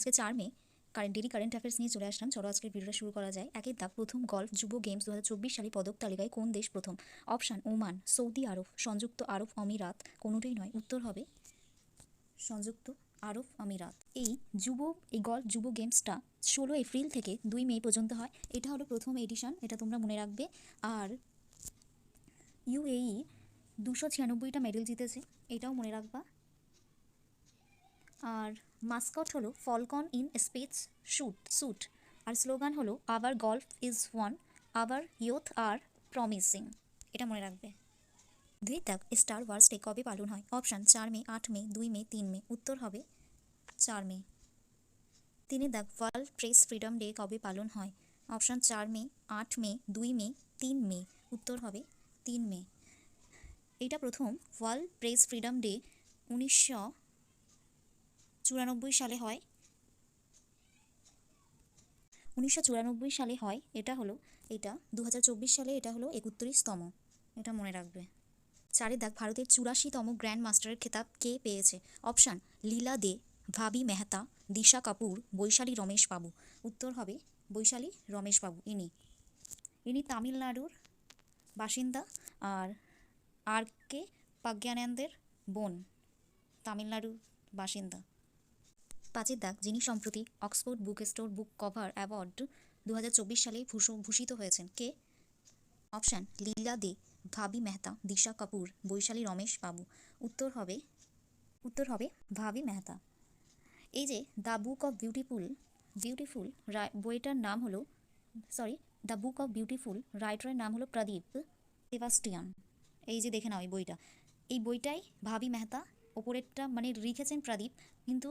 আজকে 4 মে daily current affairs নিয়ে চলে আসলাম। চলো আজকের ভিডিওটা শুরু করা যায়। একের দাগ, প্রথম গলফ যুব গেমস 2024 সালে পদক তালিকায় কোন দেশ প্রথম? অপশান ওমান, সৌদি আরব, সংযুক্ত আরব আমিরাত, কোনোটাই নয়। উত্তর হবে সংযুক্ত আরব আমিরাত। এই গলফ যুব গেমসটা 16 এপ্রিল থেকে 2 মে পর্যন্ত হয়। এটা হলো প্রথম এডিশন, এটা তোমরা মনে রাখবে। আর ইউএই 296টা মেডেল জিতেছে, এটাও মনে রাখবা। আর মাস্কট হলো ফলকন ইন স্পেস স্যুট। আর স্লোগান হলো our golf is one, our youth are promising. এটা মনে রাখবে। 2 দাগ, স্টার ওয়ার্স ডে কবে পালন হয়? অপশান 4 মে, 8 মে, 2 মে, 3 মে। উত্তর হবে 4 মে। 3 দাগ, ওয়ার্ল্ড প্রেস ফ্রিডম ডে কবে পালন হয়? অপশান 4 মে, 8 মে, 2 মে, 3 মে। উত্তর হবে 3 মে। এটা প্রথম ওয়ার্ল্ড প্রেস ফ্রিডম ডে 1994 সালে হয়। 1994 সালে হয়। এটা 2024 সালে এটা হলো 31তম। এটা মনে রাখবে। 4 দাগ, ভারতের 84তম গ্র্যান্ড মাস্টারের খেতাব কে পেয়েছে? অপশান লীলা দে, ভাবি মেহতা, দিশা কাপুর, বৈশালী রমেশ বাবু। উত্তর হবে বৈশালী রমেশ বাবু। ইনি তামিলনাড়ুর বাসিন্দা আর কে প্রজ্ঞানন্দের বোন, তামিলনাড়ুর বাসিন্দা। 5 দাগ, যিনি সম্প্রতি অক্সফোর্ড বুক স্টোর বুক কভার অ্যাওয়ার্ড 2024 সালে ভূষিত হয়েছেন, কে? অপশান লীলা দে, ভাবি মেহতা, দিশা কাপুর, বৈশালী রমেশ বাবু। উত্তর হবে ভাবি মেহতা। এই যে দ্য বুক অফ বিউটিফুল বইটার নাম হলো দ্য বুক অফ বিউটিফুল রাইটারের নাম হলো প্রদীপ সেবাস্টিয়ান। এই যে দেখে নাও এই বইটা, এই বইটাই ভাবি মেহতা। ওপরেরটা মানে লিখেছেন প্রদীপ, কিন্তু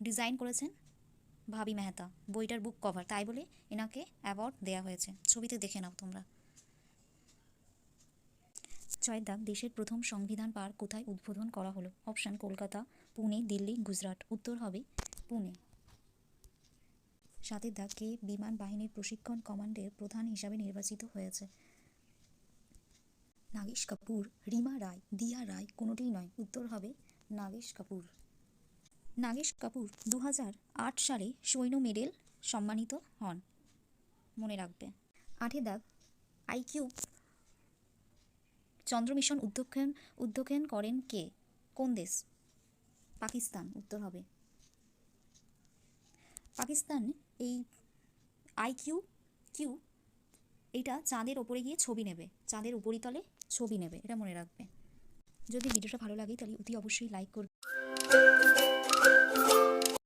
ডিজাইন করেছেন ভাবি মেহতা। বইটার বুক কভার, তাই বলে এনাকে অ্যাওয়ার্ড দেওয়া হয়েছে। ছবিতে দেখে নাও তোমরা। 6 দাগ, দেশের প্রথম সংবিধান পার্ক কোথায় উদ্বোধন করা হলো? অপশান কলকাতা, পুনে, দিল্লি, গুজরাট। উত্তর হবে পুনে। 7 দাগ, কে বিমান বাহিনীর প্রশিক্ষণ কমান্ডের প্রধান হিসাবে নির্বাচিত হয়েছে? নাগেশ কাপুর, রিমা রায়, দিয়া রায়, কোনোটিই নয়। উত্তর হবে নাগেশ কাপুর। নাগেশ কাপুর 2008 সালে সৈন্য মেডেল সম্মানিত হন, মনে রাখবে। 8 দাগ, আইকিউ চন্দ্র মিশন উদ্যোগন করেন কে? কোন দেশ? পাকিস্তান। উত্তর হবে পাকিস্তান। এই আইকিউ এইটা চাঁদের ওপরে গিয়ে ছবি নেবে, চাঁদের উপরিতলে ছবি নেবে, এটা মনে রাখবে। যদি ভিডিওটা ভালো লাগে তাহলে অতি অবশ্যই লাইক করবে।